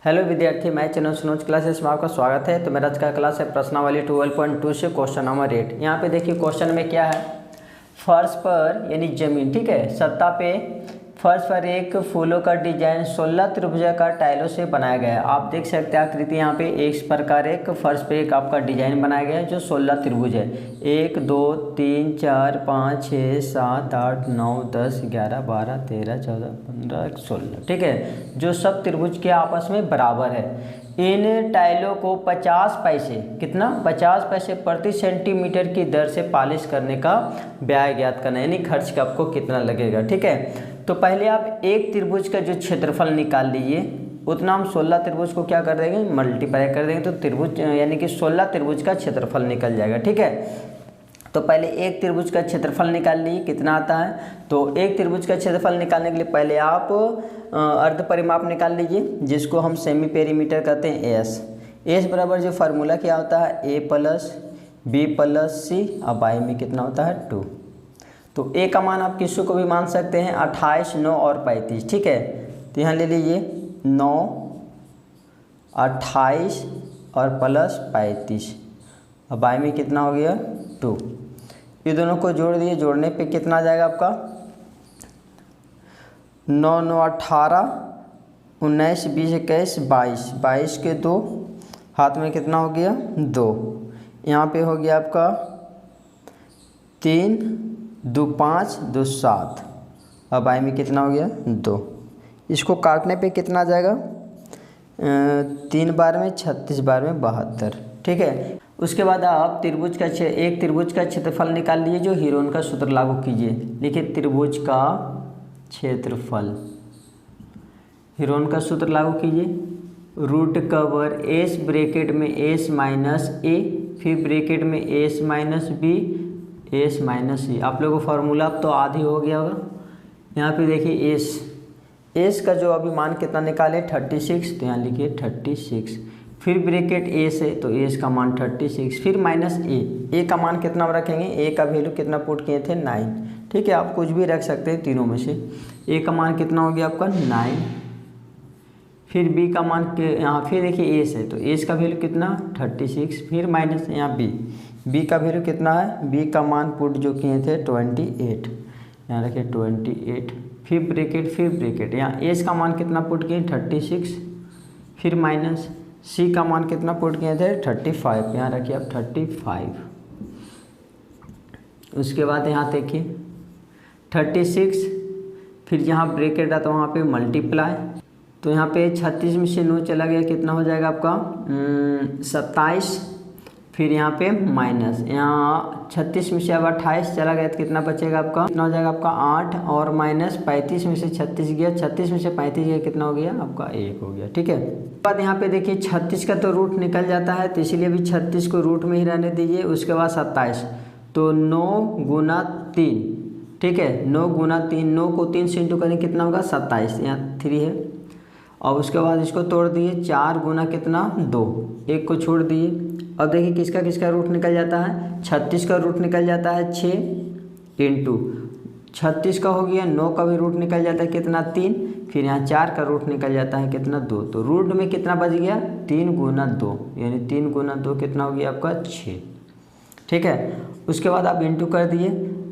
Hello विद्यार्थी, मैं channel Sunoj classes में आपका स्वागत है। तो मेरा आज का क्लास है प्रश्नावली 12.2 से क्वेश्चन नंबर 8। यहाँ पे देखिए क्वेश्चन में क्या है, फर्श पर यानी जमीन, ठीक है, सत्ता पे फर्श पर एक फूलों का डिजाइन 16 त्रिभुजाकार टाइलों से बनाया गया है। आप देख सकते हैं आकृति यहाँ पे इस प्रकार एक फर्श पे एक आपका डिजाइन बनाया गया है जो 16 त्रिभुज है। 1 2 3 4 5 6 7 8 9 10 11 12 13 14 15 16, ठीक है, जो सब त्रिभुज के आपस में बराबर है। इन टाइलों को 50 पैसे, कितना, 50 पैसे प्रति सेंटीमीटर की दर से पॉलिश करने का व्यय ज्ञात करना, यानी खर्च का आपको कितना लगेगा, ठीक है। तो पहले आप एक त्रिभुज का जो क्षेत्रफल निकाल लीजिए, उतना हम 16 त्रिभुज को क्या कर देंगे, मल्टीप्लाई कर देंगे, तो त्रिभुज यानी कि 16 त्रिभुज का क्षेत्रफल निकल जाएगा, ठीक है। तो पहले एक त्रिभुज का क्षेत्रफल निकाल लीजिए, कितना आता है। तो एक त्रिभुज का क्षेत्रफल निकालने के लिए पहले आप अर्ध परिमाप निकाल लीजिए, जिसको हम सेमी पेरीमीटर कहते हैं। एस बराबर जो फार्मूला क्या होता है, ए प्लस बी प्लस सी, अब बाई में कितना होता है 2। तो ए का मान आप किसी को भी मान सकते हैं, 28 9 और 35, ठीक है। तो यहाँ ले लीजिए 9 28 और प्लस 35, अब बाई में कितना हो गया 2। ये दोनों को जोड़ दिए, जोड़ने पे कितना आ जाएगा आपका 9 9 18 19 20 21 22, 22 के 2 हाथ में कितना हो गया 2। यहाँ पे हो गया आपका 3 2 5 2 7, अब आई में कितना हो गया 2। इसको काटने पे कितना आ जाएगा 3 बार में 36 बार में 72, ठीक है। उसके बाद आप त्रिभुज का एक त्रिभुज का क्षेत्रफल निकाल लीजिए, जो हीरोन का सूत्र लागू कीजिए। लिखिए त्रिभुज का क्षेत्रफल, हीरोन का सूत्र लागू कीजिए। रूट कवर एस ब्रैकेट में एस माइनस ए, फिर ब्रैकेट में s minus b s minus c. आप लोगों को फार्मूला अब तो आधी हो गया होगा। यहाँ पे देखिए एस का जो अभी मान कितना निकाले 36, तो यहाँ लिखिए 36, फिर ब्रैकेट ए से, तो एस का मान 36, फिर माइनस ए का मान कितना रखेंगे, ए का वैल्यू कितना पुट किए थे 9, ठीक है। आप कुछ भी रख सकते हैं तीनों में से। ए का मान कितना हो गया आपका 9, फिर बी का मान के यहाँ फिर देखिए एस है, तो एस का वैल्यू कितना 36, फिर माइनस यहाँ बी का वैल्यू कितना है, बी का मान पुट जो किए थे 28, यहाँ रखिए 28, फिर ब्रैकेट यहाँ एस का मान कितना पुट किए 36, फिर माइनस सी का मान कितना पुट किए थे 35, यहाँ रखिए अब 35। उसके बाद यहाँ देखिए 36, फिर जहाँ ब्रैकेट है तो वहाँ पे मल्टीप्लाई, तो यहाँ पे 36 में से 9 चला गया, कितना हो जाएगा आपका 27, फिर यहाँ पे माइनस, यहाँ 36 में से अब 28 चला गया तो कितना बचेगा आपका, कितना हो जाएगा आपका 8, और माइनस 35 में से 36 गया, 36 में से 35 गया, कितना हो गया आपका 1 हो गया, ठीक है। बाद यहाँ पे देखिए 36 का तो रूट निकल जाता है, तो इसीलिए भी 36 को रूट में ही रहने दीजिए। उसके बाद 27, तो 9 गुना 3, ठीक है, 9 गुना 3, 9 को 3 से इंटू करें कितना होगा 27, यहाँ 3 है। और उसके बाद इसको तोड़ दिए, 4 गुना कितना 2, 1 को छोड़ दिए। अब देखिए किसका किसका रूट निकल जाता है, 36 का रूट निकल जाता है 6 इंटू 36 का हो गया, 9 का भी रूट निकल जाता है कितना 3, फिर यहाँ 4 का रूट निकल जाता है कितना 2, तो रूट में कितना बच गया 3 गुना 2, यानी 3 गुना 2 कितना हो गया आपका 6, ठीक है। उसके बाद आप इंटू कर दिए,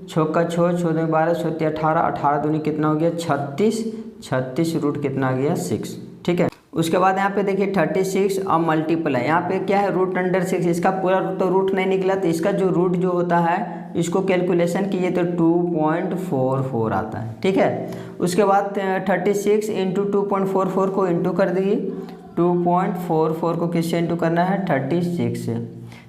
6 का 6 2 12 6 18, 18 दूनी कितना हो गया 36, 36 रूट कितना आ गया 6, ठीक है। उसके बाद यहाँ पे देखिए 36 और मल्टीप्लाई, यहाँ पे क्या है रूट अंडर 6, इसका पूरा तो रूट नहीं निकला, तो इसका जो रूट जो होता है इसको कैलकुलेशन कीजिए तो 2.44 आता है, ठीक है। उसके बाद 36 इंटू 2.44 को इंटू कर दिए, 2.44 को किससे इंटू करना है 36 से।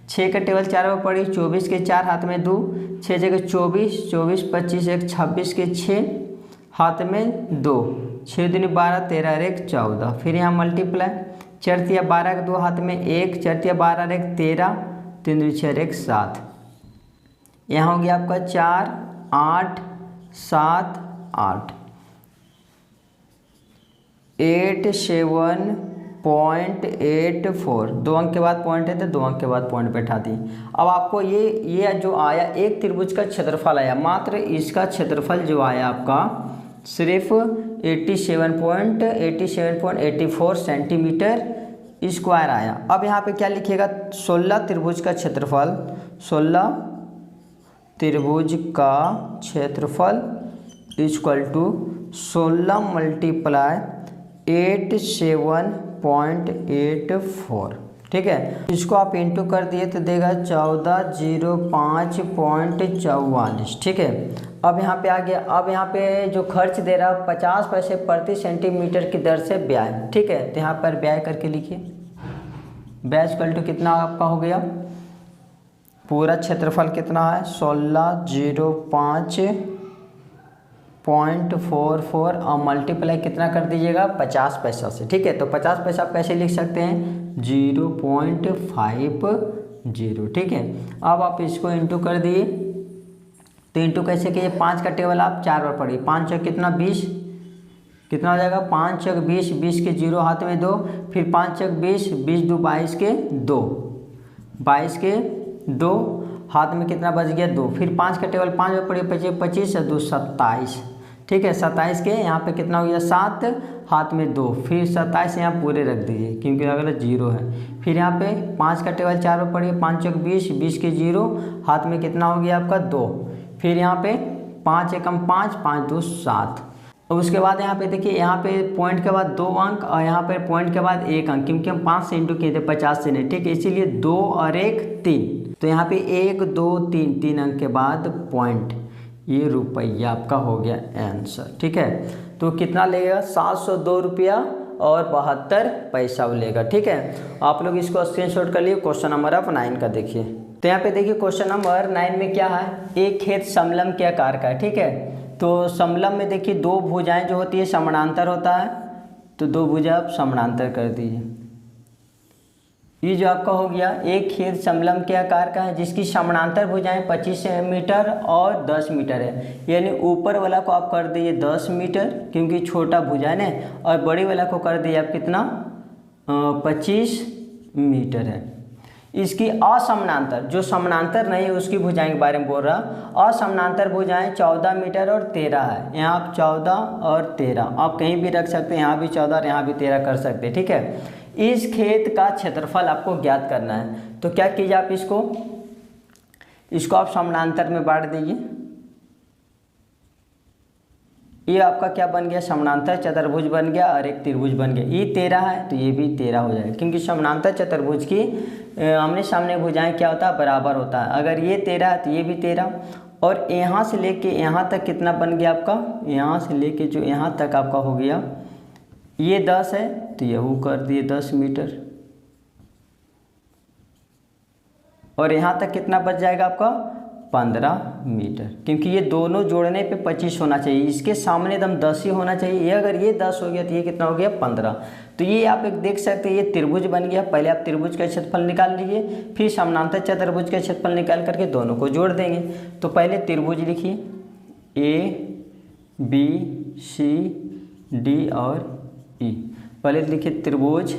6 का टेबल 4 में पड़ी, 24 के 4 हाथ में 2, 6 जगह 24, 24 25 1 26 के 6 हाथ में 2, 6 दूनी 12 13 1 14, फिर यहाँ मल्टीप्लाई, 4 तिया 12 के 2 हाथ में 1, 4 तिया 12 1 13, 3 दूनी 6 1 7, यहाँ हो गया आपका 4 8 7 8, 87.84, 2 अंक के बाद पॉइंट है तो 2 अंक के बाद पॉइंट बैठा दी। अब आपको ये जो आया एक त्रिभुज का क्षेत्रफल आया, मात्र इसका क्षेत्रफल जो आया आपका सिर्फ 87.84 सेंटीमीटर स्क्वायर आया। अब यहाँ पे क्या लिखिएगा, 16 त्रिभुज का क्षेत्रफल, 16 त्रिभुज का क्षेत्रफल इक्वल टू 16 मल्टीप्लाई 87.84। ठीक है, इसको आप इंटू कर दिए तो देगा 1405.44। ठीक है, अब यहाँ पे आ गया। अब यहाँ पे जो खर्च दे रहा है 50 पैसे प्रति सेंटीमीटर की दर से ब्याज। ठीक है, तो यहाँ पर ब्याज करके लिखिए, ब्याज इक्वल टू कितना आपका हो गया, पूरा क्षेत्रफल कितना है 1605.44 और मल्टीप्लाई कितना कर दीजिएगा 50 पैसा से। ठीक है, तो 50 पैसा आप कैसे लिख सकते हैं 0.50। ठीक है, अब आप इसको इंटू कर दिए, तो इंटू कैसे किए, 5 का टेबल आप 4 बार पढ़िए, 5 चौक कितना 20, कितना हो जाएगा 5 चौक 20, 20 के 0 हाथ में 2, फिर 5 चौक 20, 20 2 22 के 2, 22 के 2 हाथ में कितना बच गया 2, फिर 5 का टेबल 5 बार पढ़िए, 25 25 2 27। ठीक है, 27 के यहाँ पे कितना हो गया 7, हाथ में 2, फिर 27 यहाँ पूरे रख दीजिए क्योंकि अगला 0 है। फिर यहाँ पे 5 का टेबल 4 बार पढ़िए, 5 चौक 20, 20 के 0 हाथ में कितना हो गया आपका 2, फिर यहाँ पे 5 एकम 5, 5 2 7। और उसके बाद यहाँ पे देखिए, यहाँ पे पॉइंट के बाद 2 अंक और यहाँ पे पॉइंट के बाद 1 अंक, क्योंकि हम 5 से इंटू किए थे 50 से नहीं। ठीक है, इसीलिए 2 और 1 3, तो यहाँ पे 1 2 3, 3 अंक के बाद पॉइंट, ये रुपया आपका हो गया आंसर। ठीक है, तो कितना लगेगा 702 रुपया और 72 पैसा लेगा। ठीक है, आप लोग इसको स्क्रीनशॉट कर लिए। क्वेश्चन नंबर आप 9 का देखिए, तो यहाँ पे देखिए क्वेश्चन नंबर 9 में क्या है, एक खेत समलंब के आकार का है। ठीक है, तो समलंब में देखिए 2 भुजाएं जो होती है समानांतर होता है, तो 2 भुजा आप समानांतर कर दीजिए। ये जो आपका हो गया, एक खेत समलंब के आकार का है जिसकी समानांतर भुजाएं 25 मीटर और 10 मीटर है, यानी ऊपर वाला को आप कर दीजिए 10 मीटर क्योंकि छोटा भुजा है ना, और बड़ी वाला को कर दीजिए आप कितना 25 मीटर है। इसकी असमानांतर, जो समानांतर नहीं है उसकी भुजाएं के बारे में बोल रहा, असमानांतर भुजाएं 14 मीटर और 13 है। यहाँ आप 14 और 13 आप कहीं भी रख सकते हैं, यहाँ भी 14 और यहाँ भी 13 कर सकते हैं। ठीक है, इस खेत का क्षेत्रफल आपको ज्ञात करना है, तो क्या कीजिए आप इसको आप समानांतर में बांट दीजिए। ये आपका क्या बन गया, समानांतर चतुर्भुज बन गया और एक त्रिभुज बन गया। ये 13 है तो ये भी 13 हो जाएगा, क्योंकि समानांतर चतुर्भुज की आमने सामने भुजाएं क्या होता है बराबर होता है। अगर ये 13 है तो ये भी 13, और यहाँ से लेके यहाँ तक कितना बन गया आपका, यहाँ से लेके जो यहाँ तक आपका हो गया, ये 10 है तो यहू कर दिए 10 मीटर, और यहाँ तक कितना बच जाएगा आपका 15 मीटर, क्योंकि ये दोनों जोड़ने पे 25 होना चाहिए, इसके सामने एकदम 10 ही होना चाहिए। ये अगर ये 10 हो गया तो ये कितना हो गया 15। तो ये आप एक देख सकते हैं, ये त्रिभुज बन गया। पहले आप त्रिभुज का क्षेत्रफल निकाल लीजिए, फिर समानांतर चतुर्भुज का क्षेत्रफल निकाल करके दोनों को जोड़ देंगे। तो पहले त्रिभुज लिखिए ABCD और E। पहले लिखिए त्रिभुज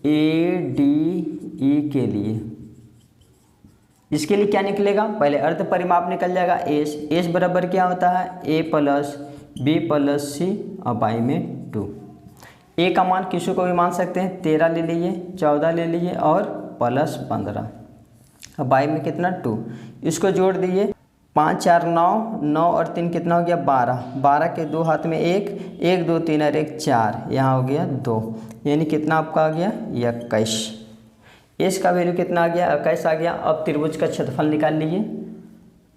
ADE के लिए, इसके लिए क्या निकलेगा, पहले अर्ध परिमाप निकल जाएगा एस बराबर क्या होता है A plus B plus C और बाई में 2। A का मान किसी को भी मान सकते हैं, 13 ले लीजिए, 14 ले लीजिए और प्लस 15, अब बाई में कितना 2। इसको जोड़ दीजिए, 5 4 9, 9 और 3 कितना हो गया 12, 12 के 2 हाथ में 1, 1 2 3 और 1 4, यहाँ हो गया 2, यानी कितना आपका आ गया 21। इस का वैल्यू कितना आ गया 21 आ गया। अब त्रिभुज का क्षेत्रफल निकाल लीजिए,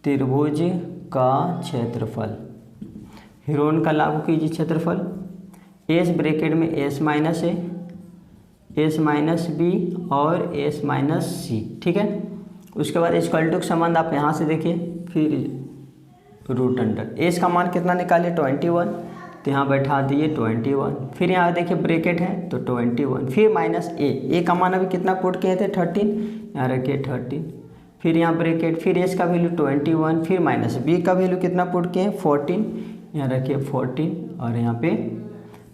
त्रिभुज का क्षेत्रफल, हिरोन का लागू कीजिए क्षेत्रफल, एस ब्रैकेट में एस माइनस ए, एस माइनस बी और एस माइनस सी। ठीक है, उसके बाद इक्वल टू का संबंध आप यहाँ से देखिए, फिर रूट अंडर। एस का मान कितना निकालिए 21, तो यहाँ बैठा दिए 21, फिर यहाँ देखिए ब्रैकेट है तो 21, फिर माइनस ए का मान अभी कितना पुट किए थे 13, यहाँ रखिए 13, फिर यहाँ ब्रैकेट, फिर एस का वैल्यू 21, फिर माइनस बी का वैल्यू कितना पुट किए 14, यहाँ रखिए 14 और यहाँ पे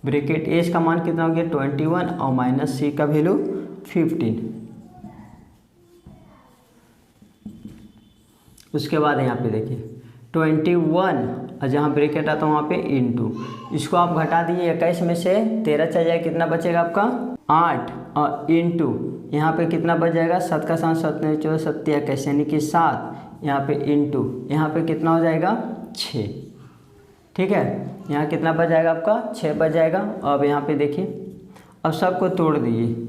ब्रैकेट। एस का मान कितना हो गया 21 और माइनस सी का वैल्यू 15। उसके बाद यहाँ पे देखिए 21 और जहाँ ब्रैकेट आता है वहाँ पे इंटू, इसको आप घटा दीजिए 21 में से 13 चल जाए, कितना बचेगा आपका 8 और इंटू यहाँ पे कितना बच जाएगा 7 का 7 7 9 14 7 21 यानी कि 7, यहाँ पे इंटू यहाँ पे कितना हो जाएगा 6। ठीक है, यहाँ कितना बच जाएगा आपका 6 बच जाएगा। अब यहाँ पे देखिए, अब सबको तोड़ दीजिए,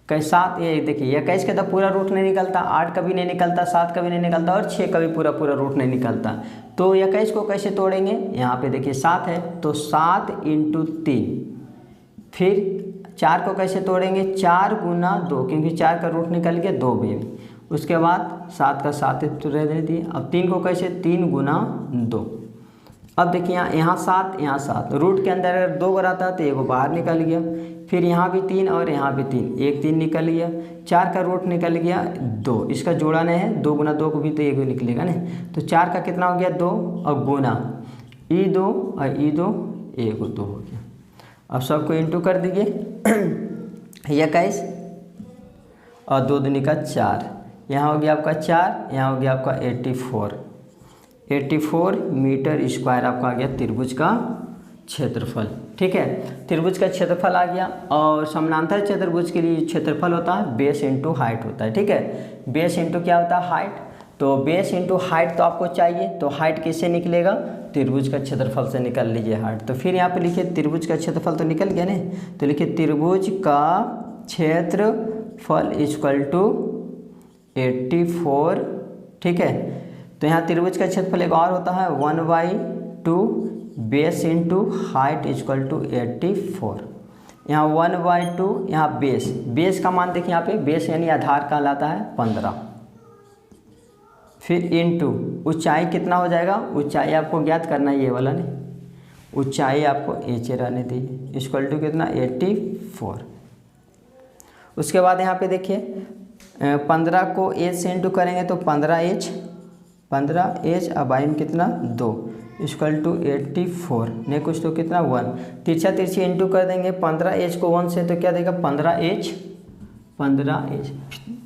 कहीं 7 ये देखिए 21 का तो पूरा रूट नहीं निकलता, 8 का भी नहीं निकलता, 7 का भी नहीं निकलता और 6 का भी पूरा रूट नहीं निकलता। तो 21 को कैसे तोड़ेंगे, यहाँ पे देखिए 7 है तो 7 इंटू 3, फिर 4 को कैसे तोड़ेंगे 4 गुना 2, क्योंकि 4 का रूट निकल गया 2 भी। उसके बाद 7 का 7 तो रह दिए। अब 3 को कैसे 3 गुना 2। अब देखिए यहाँ 7 यहाँ 7, रूट के अंदर अगर 2 रहता तो 1 बाहर निकल गया, फिर यहाँ भी 3 और यहाँ भी 3, 1 3 निकल गया, 4 का रूट निकल गया 2, इसका जोड़ा नहीं है 2 गुना 2 को भी तो 1 निकलेगा ना, तो 4 का कितना हो गया 2 और गुना ई 2 और ई 2 1 2 हो गया। अब सबको इंटू कर दीजिए 21 और 2 दूनी का 4, यहाँ हो गया आपका 4, यहाँ हो गया आपका 84 मीटर स्क्वायर आपका आ गया त्रिभुज का क्षेत्रफल। ठीक है, त्रिभुज का क्षेत्रफल आ गया। और समानांतर चतुर्भुज के लिए क्षेत्रफल होता है बेस इंटू हाइट होता है। ठीक है, बेस इंटू क्या होता है हाइट, तो बेस इंटू हाइट तो आपको चाहिए, तो हाइट किससे निकलेगा त्रिभुज का क्षेत्रफल से निकाल लीजिए हाइट। तो फिर यहाँ पे लिखिए त्रिभुज का क्षेत्रफल तो निकल गया ना, तो लिखिए त्रिभुज का क्षेत्रफल इक्वल टू 84। ठीक है, तो यहाँ त्रिभुज का क्षेत्रफल एक और होता है 1/2 base into height equal to 84। यहाँ 1/2 यहाँ बेस का मान देखिए, यहाँ पे बेस यानी आधार कहलाता है 15, फिर इंटू ऊंचाई कितना हो जाएगा, ऊंचाई आपको ज्ञात करना है ये वाला नहीं, ऊंचाई आपको h रहने दीजिए इक्वल टू कितना 84। उसके बाद यहाँ पे देखिए 15 को h से इंटू करेंगे तो 15h अब आई में कितना 2 इक्वल टू 84, नहीं कुछ तो कितना 1, तिरछा तिरछी इंटू कर देंगे 15h को 1 से तो क्या देगा 15h।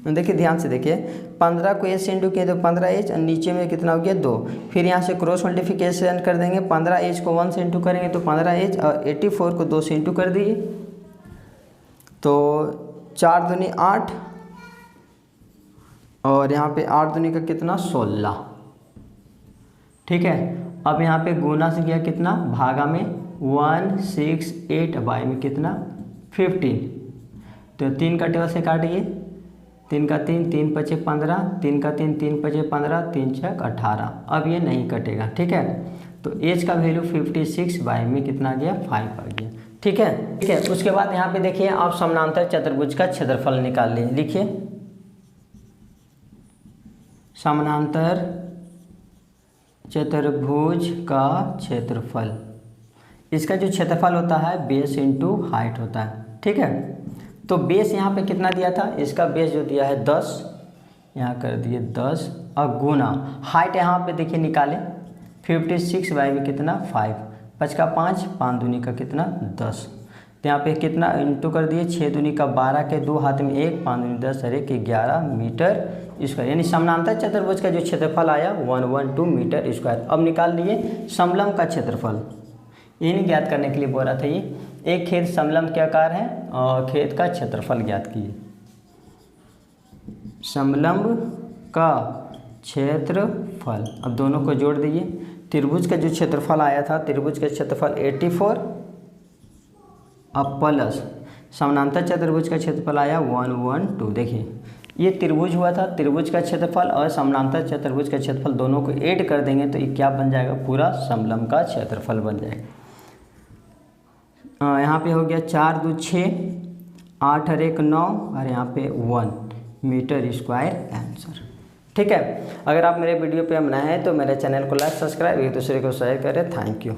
देखिए ध्यान से देखिए 15 को h से इंटू किए तो 15h और नीचे में कितना हो गया 2, फिर यहाँ से क्रॉस मल्टीप्लिकेशन कर देंगे 15h को 1 से इंटू करेंगे तो 15h और 84 को 2 से इंटू कर दिए तो 4 दूनी 8 और यहाँ पे 8 दूनी का कितना 16। ठीक है, अब यहाँ पे गुना से किया कितना भागा में 168 बाई में कितना 15, तो 3 का टेबल से काटिए 3 का 3 3 पचे 15, 3 का 3 3 पचे 15, 3 6 18। अब ये नहीं कटेगा। ठीक है, तो एज का वैल्यू 56 बाई में कितना आ गया 5 आ गया। ठीक है, उसके बाद यहाँ पे देखिए आप समानांतर चतुर्भुज का क्षेत्रफल निकाल लिए। लिखिए समानांतर चतुर्भुज का क्षेत्रफल, इसका जो क्षेत्रफल होता है बेस इंटू हाइट होता है। ठीक है, तो बेस यहाँ पे कितना दिया था, इसका बेस जो दिया है 10, यहाँ कर दिए 10 और गुना हाइट यहाँ पे देखिए निकाले 56 बाई में कितना 5, 5 का 5 5 दूनी का कितना 10, तो यहाँ पे कितना इंटू कर दिए 6 दूनी का 12 के 2 हाथ में 1 5 दूनी 10 और 1 11 मीटर स्क्वायर, यानी समानांतर चतुर्भुज का जो क्षेत्रफल आया 112 मीटर स्क्वायर। अब निकाल लिए समलंब का क्षेत्रफल, इन ज्ञात करने के लिए बोल रहा था ये, एक खेत समलंब के आकार है और खेत का क्षेत्रफल ज्ञात कीजिए। समलंब का क्षेत्रफल, अब दोनों को जोड़ दीजिए, त्रिभुज का जो क्षेत्रफल आया था त्रिभुज का क्षेत्रफल 84 अब प्लस समानांतर चतुर्भुज का क्षेत्रफल आया 112। देखिए ये त्रिभुज हुआ था, त्रिभुज का क्षेत्रफल और समानांतर चतुर्भुज का क्षेत्रफल दोनों को ऐड कर देंगे तो ये क्या बन जाएगा पूरा समलंब का क्षेत्रफल बन जाएगा। यहाँ पे हो गया 4 2 6 8 और 1 9 और यहाँ पे 1 मीटर स्क्वायर आंसर। ठीक है, अगर आप मेरे वीडियो पे नए हैं तो मेरे चैनल को लाइक सब्सक्राइब एक दूसरे को शेयर करें। Thank you.